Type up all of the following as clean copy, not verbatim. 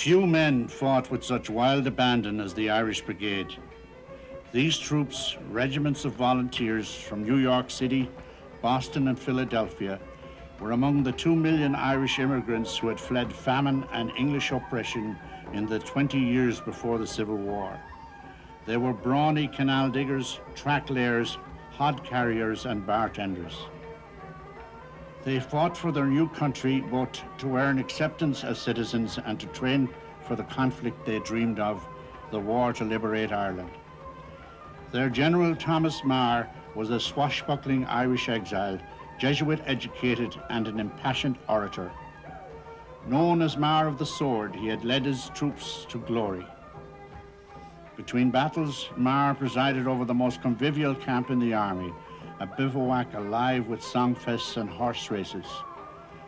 Few men fought with such wild abandon as the Irish Brigade. These troops, regiments of volunteers from New York City, Boston and Philadelphia, were among the 2 million Irish immigrants who had fled famine and English oppression in the 20 years before the Civil War. They were brawny canal diggers, track layers, hod carriers and bartenders. They fought for their new country both to earn acceptance as citizens and to train for the conflict they dreamed of, the war to liberate Ireland. Their General Thomas Marr was a swashbuckling Irish exile, Jesuit-educated and an impassioned orator. Known as Marr of the Sword, he had led his troops to glory. Between battles, Marr presided over the most convivial camp in the army, a bivouac alive with songfests and horse races.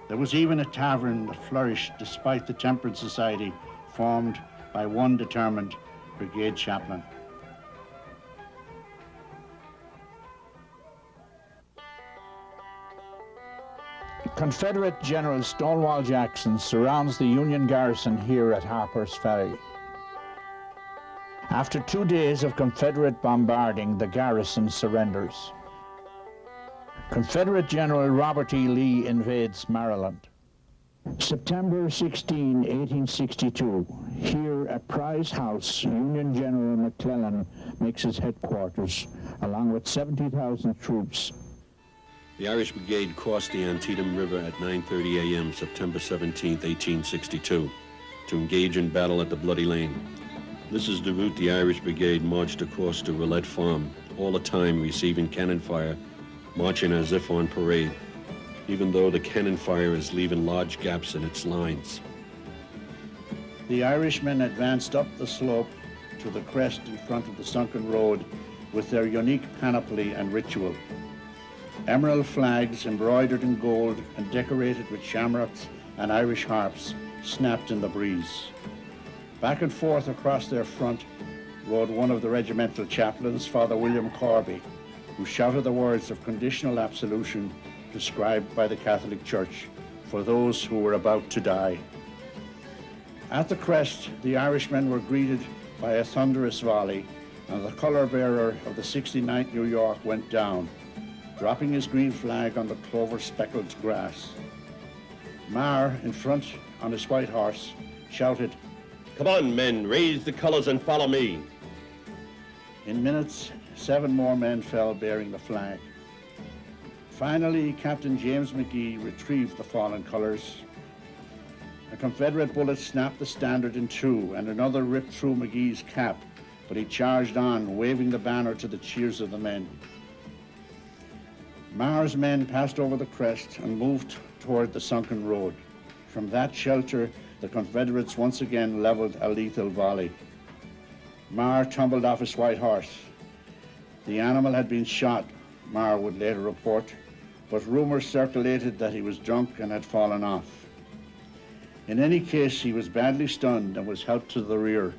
There was even a tavern that flourished despite the temperance society formed by one determined brigade chaplain. Confederate General Stonewall Jackson surrounds the Union garrison here at Harper's Ferry. After 2 days of Confederate bombarding, the garrison surrenders. Confederate General Robert E. Lee invades Maryland. September 16, 1862. Here at Prize House, Union General McClellan makes his headquarters, along with 70,000 troops. The Irish Brigade crossed the Antietam River at 9:30 a.m. September 17, 1862, to engage in battle at the Bloody Lane. This is the route the Irish Brigade marched across to Roulette Farm, all the time receiving cannon fire, marching as if on parade, even though the cannon fire is leaving large gaps in its lines. The Irishmen advanced up the slope to the crest in front of the sunken road with their unique panoply and ritual. Emerald flags embroidered in gold and decorated with shamrocks and Irish harps snapped in the breeze. Back and forth across their front rode one of the regimental chaplains, Father William Corby, who shouted the words of conditional absolution prescribed by the Catholic Church for those who were about to die. At the crest, the Irishmen were greeted by a thunderous volley, and the color-bearer of the 69th New York went down, dropping his green flag on the clover-speckled grass. Marr, in front on his white horse, shouted, "Come on, men, raise the colors and follow me." In minutes, 7 more men fell bearing the flag. Finally, Captain James McGee retrieved the fallen colors. A Confederate bullet snapped the standard in two, and another ripped through McGee's cap, but he charged on, waving the banner to the cheers of the men. Marr's men passed over the crest and moved toward the sunken road. From that shelter, the Confederates once again leveled a lethal volley. Marr tumbled off his white horse. The animal had been shot, Marr would later report, but rumors circulated that he was drunk and had fallen off. In any case, he was badly stunned and was helped to the rear.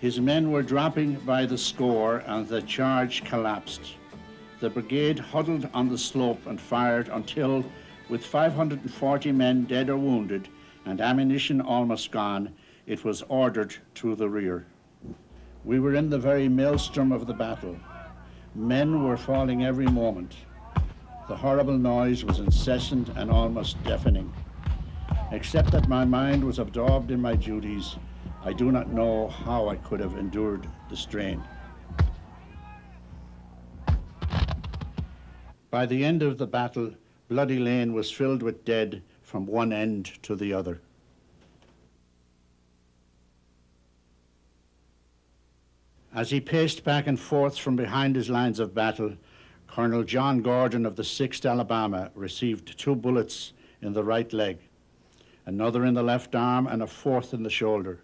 His men were dropping by the score and the charge collapsed. The brigade huddled on the slope and fired until, with 540 men dead or wounded and ammunition almost gone, it was ordered to the rear. We were in the very maelstrom of the battle. Men were falling every moment. The horrible noise was incessant and almost deafening. Except that my mind was absorbed in my duties, I do not know how I could have endured the strain. By the end of the battle, Bloody Lane was filled with dead from one end to the other. As he paced back and forth from behind his lines of battle, Colonel John Gordon of the 6th Alabama received 2 bullets in the right leg, another in the left arm, and a 4th in the shoulder.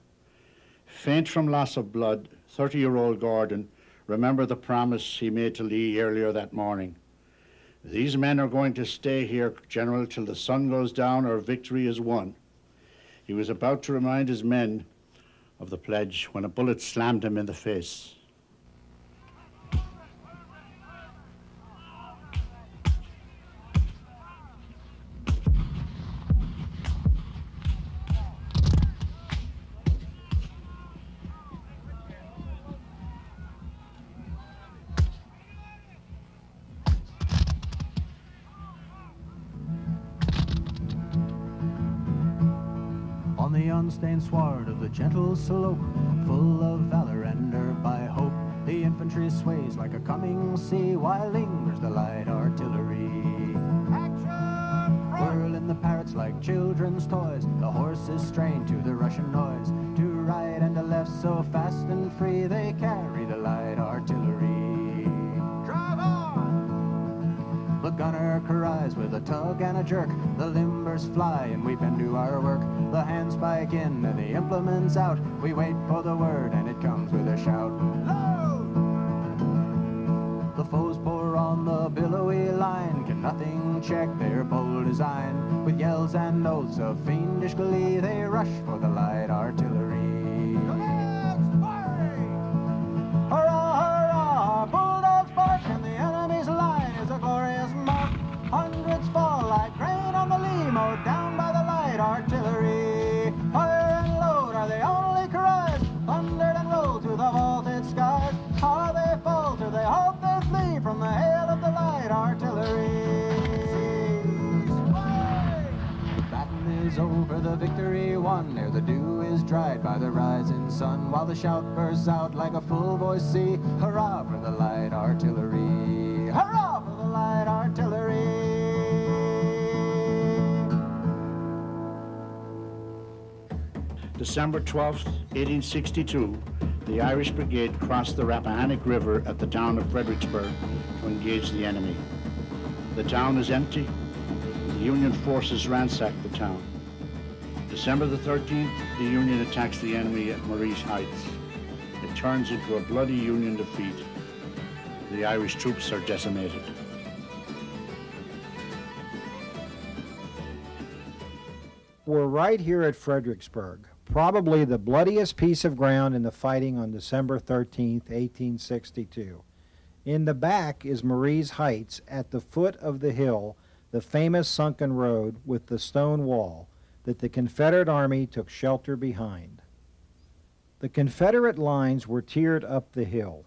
Faint from loss of blood, 30-year-old Gordon remembered the promise he made to Lee earlier that morning. "These men are going to stay here, General, till the sun goes down or victory is won." He was about to remind his men of the pledge when a bullet slammed him in the face. sun-stained sward of the gentle slope, full of valor and nerve by hope. The infantry sways like a coming sea, while lingers the light artillery. Whirling the parrots like children's toys, the horses strain to the Russian noise. To right and to left so fast and free, they carry the light artillery. Drive on! The gunner cries with a tug and a jerk. The limbers fly and we bend to our work. The hands spike in and the implements out. We wait for the word and it comes with a shout. Load! The foes pour on the billowy line, can nothing check their bold design. With yells and oaths of fiendish glee, they rush for the light artillery. Commands firing! Hurrah, hurrah! Bulldogs bark and the enemy's line is a glorious mark. Hundreds fall like grain on the lee, mowed down by the light artillery. Fire and load are the only cries, thundered and rolled to the vaulted skies. How they falter, they hope they flee from the hail of the light artillery. The battle is over, the victory won, ere the dew is dried by the rising sun, while the shout bursts out like a full-voiced sea. Hurrah for the light artillery! Hurrah for the light artillery! December 12th, 1862, the Irish Brigade crossed the Rappahannock River at the town of Fredericksburg to engage the enemy. The town is empty. The Union forces ransack the town. December the 13th, the Union attacks the enemy at Marr's Heights. It turns into a bloody Union defeat. The Irish troops are decimated. We're right here at Fredericksburg, probably the bloodiest piece of ground in the fighting on December 13th, 1862. In the back is Marr's Heights, at the foot of the hill, the famous sunken road with the stone wall that the Confederate Army took shelter behind. The Confederate lines were tiered up the hill.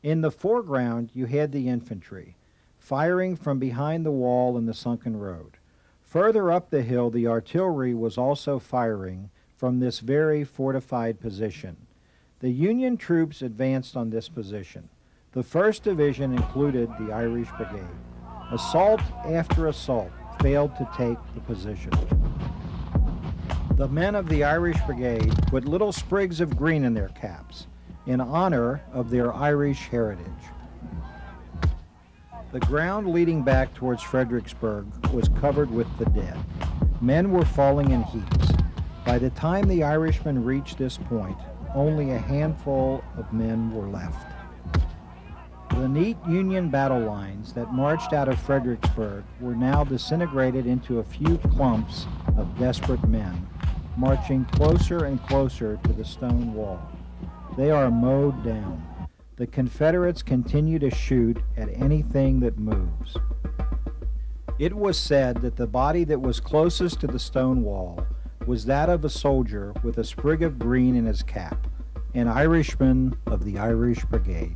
In the foreground, you had the infantry, firing from behind the wall in the sunken road. Further up the hill, the artillery was also firing from this very fortified position. The Union troops advanced on this position. The 1st Division included the Irish Brigade. Assault after assault failed to take the position. The men of the Irish Brigade put little sprigs of green in their caps in honor of their Irish heritage. The ground leading back towards Fredericksburg was covered with the dead. Men were falling in heaps. By the time the Irishmen reached this point, only a handful of men were left. The neat Union battle lines that marched out of Fredericksburg were now disintegrated into a few clumps of desperate men, marching closer and closer to the stone wall. They are mowed down. The Confederates continue to shoot at anything that moves. It was said that the body that was closest to the stone wall was that of a soldier with a sprig of green in his cap, an Irishman of the Irish Brigade.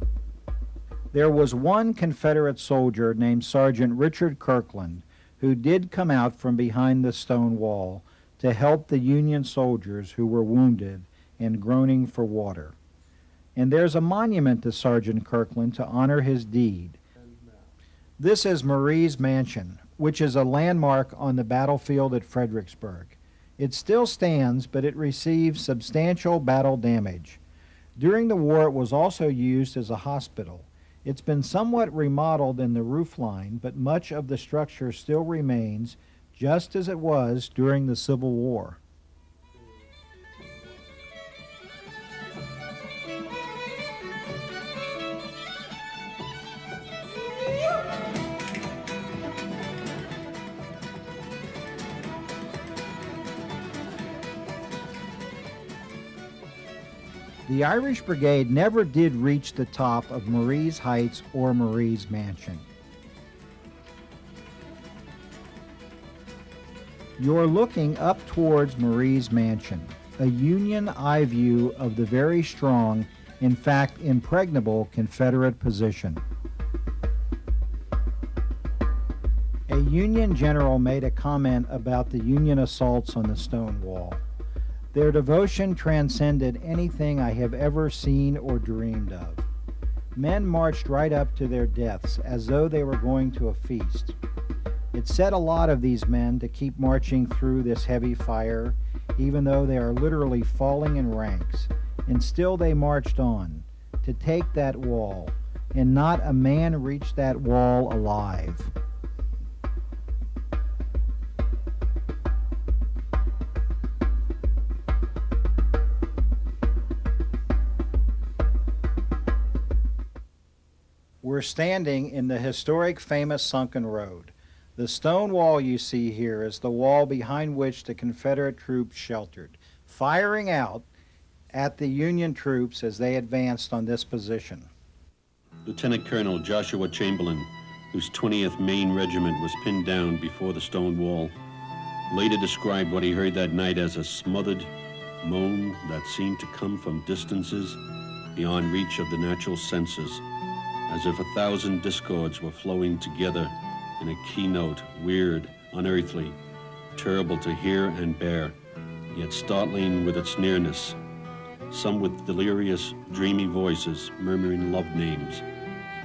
There was one Confederate soldier named Sergeant Richard Kirkland who did come out from behind the stone wall to help the Union soldiers who were wounded and groaning for water. And there's a monument to Sergeant Kirkland to honor his deed. This is Marr's Mansion, which is a landmark on the battlefield at Fredericksburg. It still stands, but it received substantial battle damage. During the war, it was also used as a hospital. It's been somewhat remodeled in the roofline, but much of the structure still remains just as it was during the Civil War. The Irish Brigade never did reach the top of Marr's Heights or Marr's Mansion. You're looking up towards Marr's Mansion, a Union eye view of the very strong, in fact impregnable, Confederate position. A Union general made a comment about the Union assaults on the stone wall. Their devotion transcended anything I have ever seen or dreamed of. Men marched right up to their deaths as though they were going to a feast. It said a lot of these men to keep marching through this heavy fire, even though they are literally falling in ranks. And still they marched on, to take that wall, and not a man reached that wall alive. We're standing in the historic, famous sunken road. The stone wall you see here is the wall behind which the Confederate troops sheltered, firing out at the Union troops as they advanced on this position. Lieutenant Colonel Joshua Chamberlain, whose 20th Maine Regiment was pinned down before the stone wall, later described what he heard that night as a smothered moan that seemed to come from distances beyond reach of the natural senses, as if 1,000 discords were flowing together in a keynote, weird, unearthly, terrible to hear and bear, yet startling with its nearness, some with delirious, dreamy voices murmuring love names,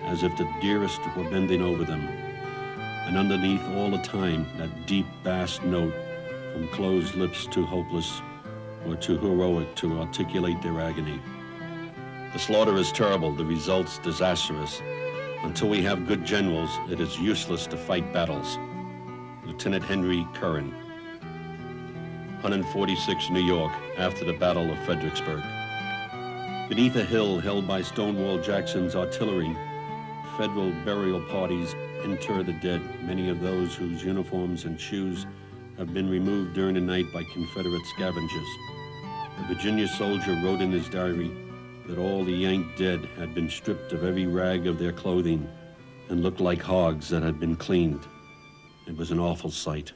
as if the dearest were bending over them, and underneath all the time that deep bass note from closed lips too hopeless or too heroic to articulate their agony. The slaughter is terrible, the results disastrous. Until we have good generals, it is useless to fight battles. Lieutenant Henry Curran. 146 New York, after the Battle of Fredericksburg. Beneath a hill held by Stonewall Jackson's artillery, Federal burial parties inter the dead, many of those whose uniforms and shoes have been removed during the night by Confederate scavengers. A Virginia soldier wrote in his diary that all the Yank dead had been stripped of every rag of their clothing and looked like hogs that had been cleaned. It was an awful sight.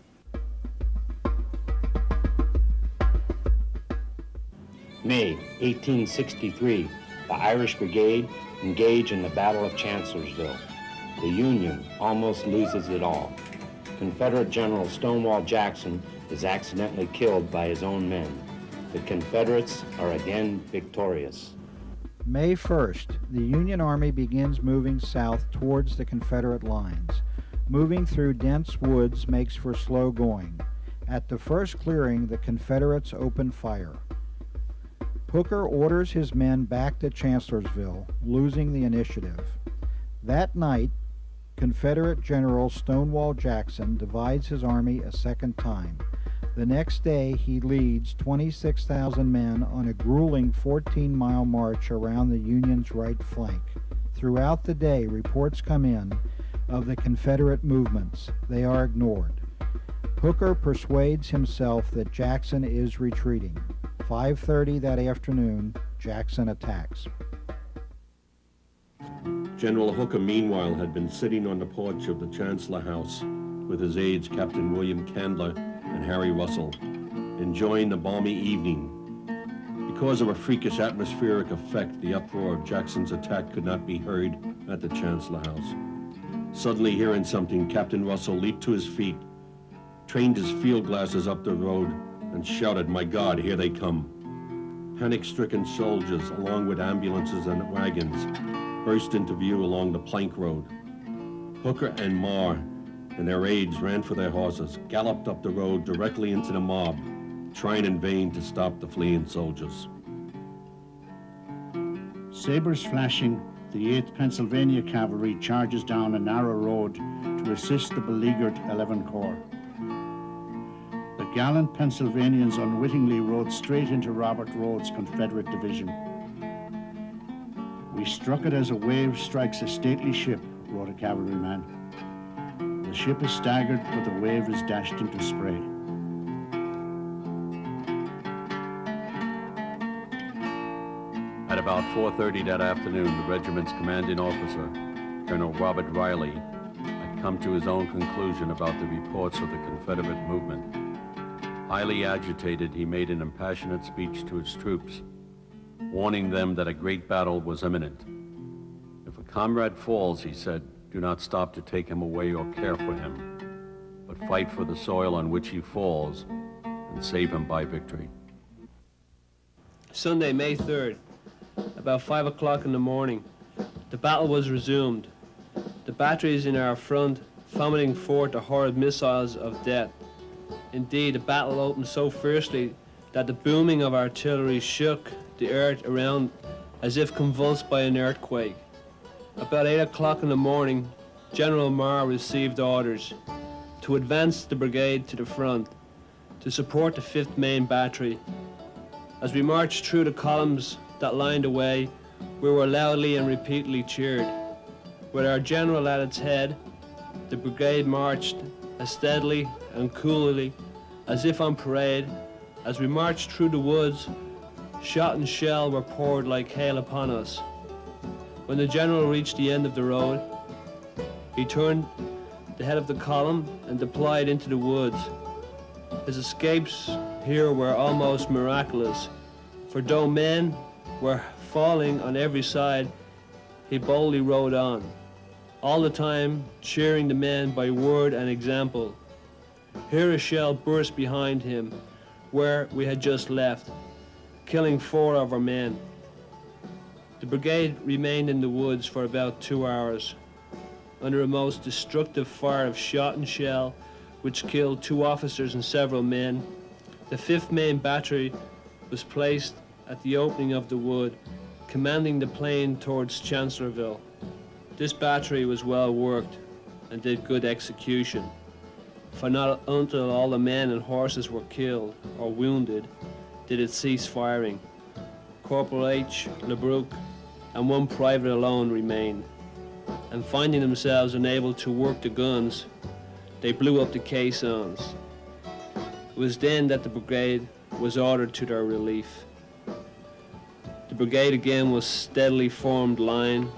May 1863, the Irish Brigade engage in the Battle of Chancellorsville. The Union almost loses it all. Confederate General Stonewall Jackson is accidentally killed by his own men. The Confederates are again victorious. May 1st, the Union Army begins moving south towards the Confederate lines. Moving through dense woods makes for slow going. At the first clearing, the Confederates open fire. Hooker orders his men back to Chancellorsville, losing the initiative. That night, Confederate General Stonewall Jackson divides his army a second time. The next day, he leads 26,000 men on a grueling 14-mile march around the Union's right flank. Throughout the day, reports come in of the Confederate movements. They are ignored. Hooker persuades himself that Jackson is retreating. 5:30 that afternoon, Jackson attacks. General Hooker, meanwhile, had been sitting on the porch of the Chancellor House with his aides, Captain William Candler and Harry Russell, enjoying the balmy evening. Because of a freakish atmospheric effect, the uproar of Jackson's attack could not be heard at the Chancellor House. Suddenly hearing something, Captain Russell leaped to his feet, trained his field glasses up the road, and shouted, "My God, here they come." Panic-stricken soldiers, along with ambulances and wagons, burst into view along the plank road. Hooker and Marr and their aides ran for their horses, galloped up the road directly into the mob, trying in vain to stop the fleeing soldiers. Sabers flashing, the 8th Pennsylvania Cavalry charges down a narrow road to assist the beleaguered 11th Corps. The gallant Pennsylvanians unwittingly rode straight into Robert Rodes' Confederate division. "We struck it as a wave strikes a stately ship," wrote a cavalryman. "The ship is staggered, but the wave is dashed into spray." At about 4:30 that afternoon, the regiment's commanding officer, Colonel Robert Riley, had come to his own conclusion about the reports of the Confederate movement. Highly agitated, he made an impassionate speech to his troops, warning them that a great battle was imminent. "If a comrade falls," he said, "do not stop to take him away or care for him, but fight for the soil on which he falls and save him by victory." Sunday, May 3rd, about 5 o'clock in the morning. The battle was resumed. The batteries in our front vomiting forth the horrid missiles of death. Indeed, the battle opened so fiercely that the booming of artillery shook the earth around as if convulsed by an earthquake. About 8 o'clock in the morning, General Marr received orders to advance the brigade to the front to support the 5th Main Battery. As we marched through the columns that lined the way, we were loudly and repeatedly cheered. With our general at its head, the brigade marched as steadily and coolly as if on parade. As we marched through the woods, shot and shell were poured like hail upon us. When the general reached the end of the road, he turned the head of the column and deployed into the woods. His escapes here were almost miraculous, for though men were falling on every side, he boldly rode on, all the time cheering the men by word and example. Here a shell burst behind him, where we had just left, killing 4 of our men. The brigade remained in the woods for about 2 hours, under a most destructive fire of shot and shell, which killed 2 officers and several men. The 5th Main Battery was placed at the opening of the wood, commanding the plain towards Chancellorsville. This battery was well worked and did good execution, for not until all the men and horses were killed or wounded did it cease firing. Corporal H. LeBrook and 1 private alone remained, and finding themselves unable to work the guns, they blew up the caissons. It was then that the brigade was ordered to their relief. The brigade again was steadily formed line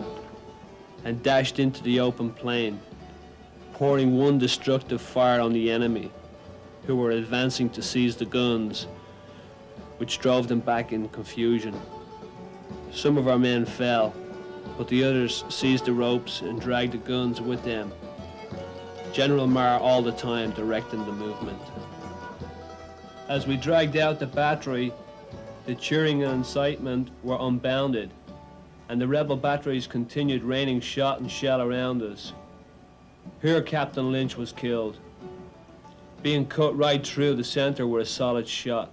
and dashed into the open plain, pouring one destructive fire on the enemy, who were advancing to seize the guns, which drove them back in confusion. Some of our men fell, but the others seized the ropes and dragged the guns with them. General Marr all the time directing the movement. As we dragged out the battery, the cheering and incitement were unbounded, and the rebel batteries continued raining shot and shell around us. Here Captain Lynch was killed, being cut right through the center with a solid shot.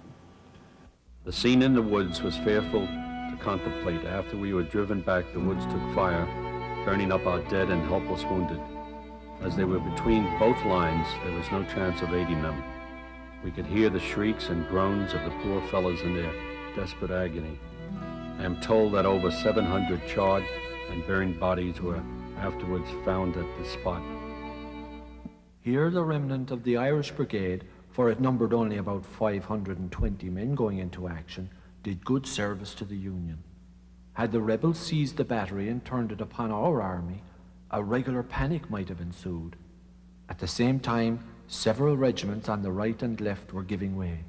The scene in the woods was fearful to contemplate. After we were driven back, the woods took fire, burning up our dead and helpless wounded. As they were between both lines, there was no chance of aiding them. We could hear the shrieks and groans of the poor fellows in their desperate agony. I am told that over 700 charred and burned bodies were afterwards found at the spot. Here the remnant of the Irish Brigade, for it numbered only about 520 men going into action, did good service to the Union. Had the rebels seized the battery and turned it upon our army, a regular panic might have ensued. At the same time, several regiments on the right and left were giving way.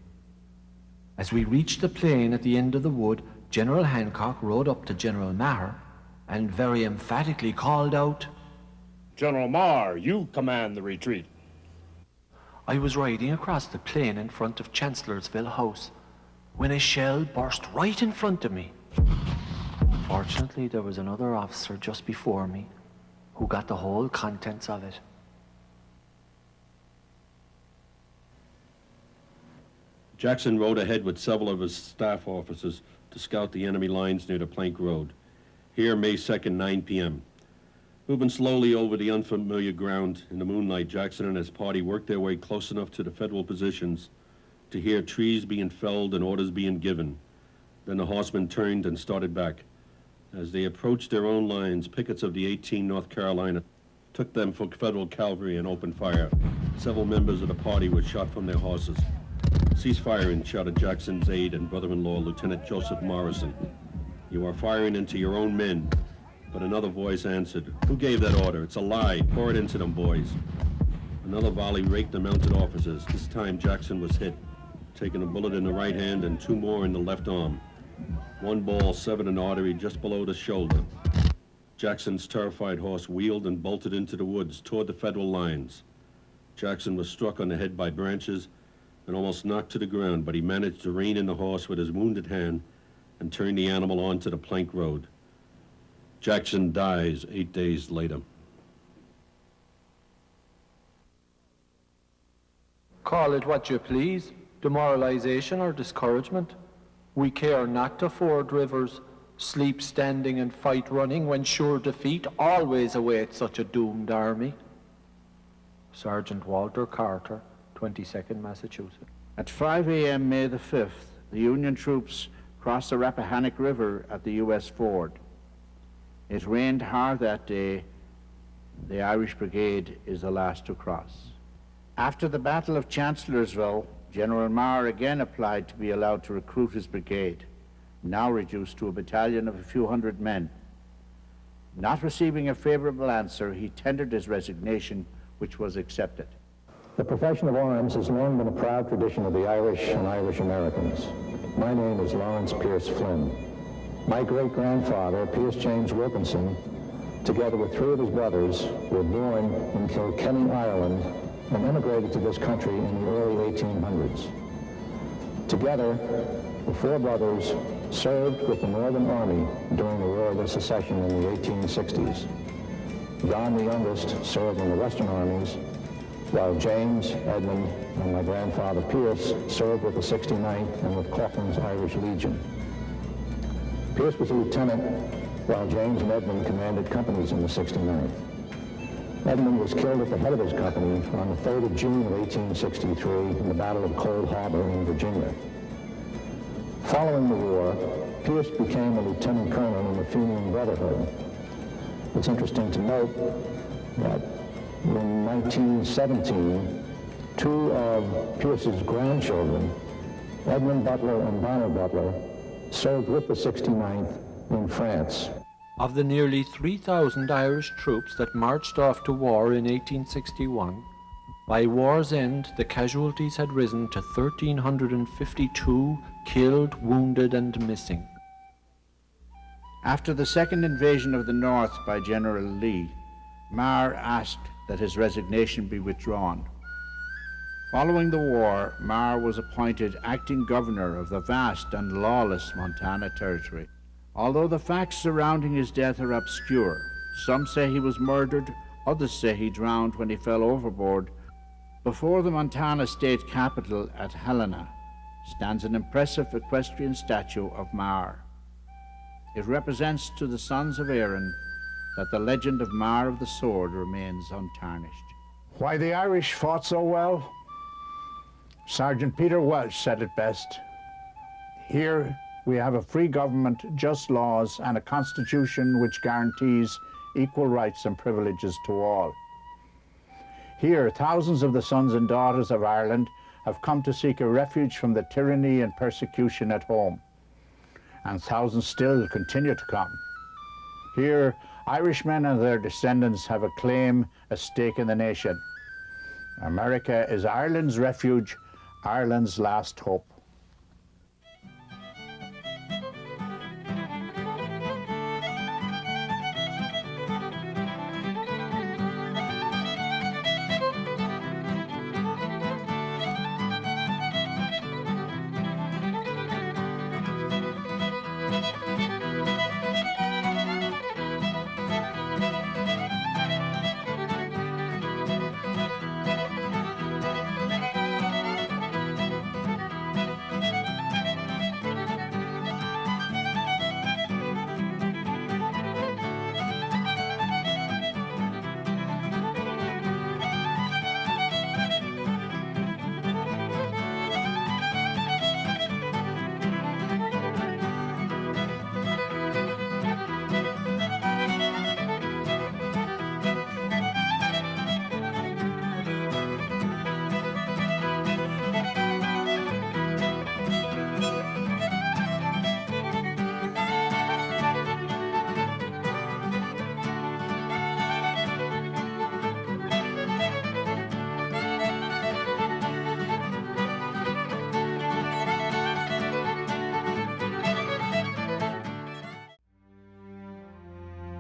As we reached the plain at the end of the wood, General Hancock rode up to General Marr and very emphatically called out, "General Marr, you command the retreat." I was riding across the plain in front of Chancellorsville House when a shell burst right in front of me. Fortunately, there was another officer just before me who got the whole contents of it. Jackson rode ahead with several of his staff officers to scout the enemy lines near the Plank Road. Here, May 2nd, 9 p.m. Moving slowly over the unfamiliar ground in the moonlight, Jackson and his party worked their way close enough to the Federal positions to hear trees being felled and orders being given. Then the horsemen turned and started back. As they approached their own lines, pickets of the 18th North Carolina took them for Federal cavalry and opened fire. Several members of the party were shot from their horses. "Cease firing," shouted Jackson's aide and brother-in-law, Lieutenant Joseph Morrison. "You are firing into your own men." But another voice answered, "Who gave that order? It's a lie. Pour it into them, boys." Another volley raked the mounted officers. This time Jackson was hit, taking a bullet in the right hand and 2 more in the left arm. One ball severed an artery just below the shoulder. Jackson's terrified horse wheeled and bolted into the woods toward the Federal lines. Jackson was struck on the head by branches and almost knocked to the ground, but he managed to rein in the horse with his wounded hand and turned the animal onto the plank road. Jackson dies 8 days later. Call it what you please, demoralization or discouragement. We care not to ford rivers, sleep standing and fight running, when sure defeat always awaits such a doomed army. Sergeant Walter Carter, 22nd Massachusetts. At 5 a.m. May the 5th, the Union troops crossed the Rappahannock River at the U.S. ford. It rained hard that day. The Irish Brigade is the last to cross. After the Battle of Chancellorsville, General Marr again applied to be allowed to recruit his brigade, now reduced to a battalion of a few hundred men. Not receiving a favorable answer, he tendered his resignation, which was accepted. The profession of arms has long been a proud tradition of the Irish and Irish Americans. My name is Lawrence Pierce Flynn. My great-grandfather, Pierce James Wilkinson, together with 3 of his brothers, were born in Kilkenny, Ireland, and emigrated to this country in the early 1800s. Together, the 4 brothers served with the Northern Army during the War of Secession in the 1860s. John, the youngest, served in the Western armies, while James, Edmund, and my grandfather Pierce served with the 69th and with Caughlin's Irish Legion. Pierce was a lieutenant, while James and Edmund commanded companies in the 69th. Edmund was killed at the head of his company on the 3rd of June of 1863 in the Battle of Cold Harbor in Virginia. Following the war, Pierce became a lieutenant colonel in the Fenian Brotherhood. It's interesting to note that in 1917, 2 of Pierce's grandchildren, Edmund Butler and Bonner Butler, served with the 69th in France. Of the nearly 3,000 Irish troops that marched off to war in 1861, by war's end the casualties had risen to 1,352 killed, wounded, and missing. After the second invasion of the North by General Lee, Marr asked that his resignation be withdrawn. Following the war, Marr was appointed acting governor of the vast and lawless Montana Territory. Although the facts surrounding his death are obscure, some say he was murdered, others say he drowned when he fell overboard. Before the Montana state capital at Helena stands an impressive equestrian statue of Marr. It represents to the sons of Erin that the legend of Marr of the Sword remains untarnished. Why the Irish fought so well? Sergeant Peter Welch said it best. Here we have a free government, just laws, and a constitution which guarantees equal rights and privileges to all. Here, thousands of the sons and daughters of Ireland have come to seek a refuge from the tyranny and persecution at home, and thousands still continue to come. Here, Irishmen and their descendants have a claim, a stake in the nation. America is Ireland's refuge, Ireland's last hope.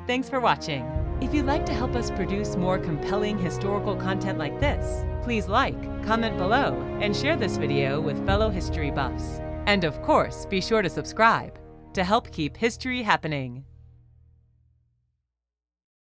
Thanks for watching. If you'd like to help us produce more compelling historical content like this, please like, comment below, and share this video with fellow history buffs. And of course, be sure to subscribe. to help keep history happening.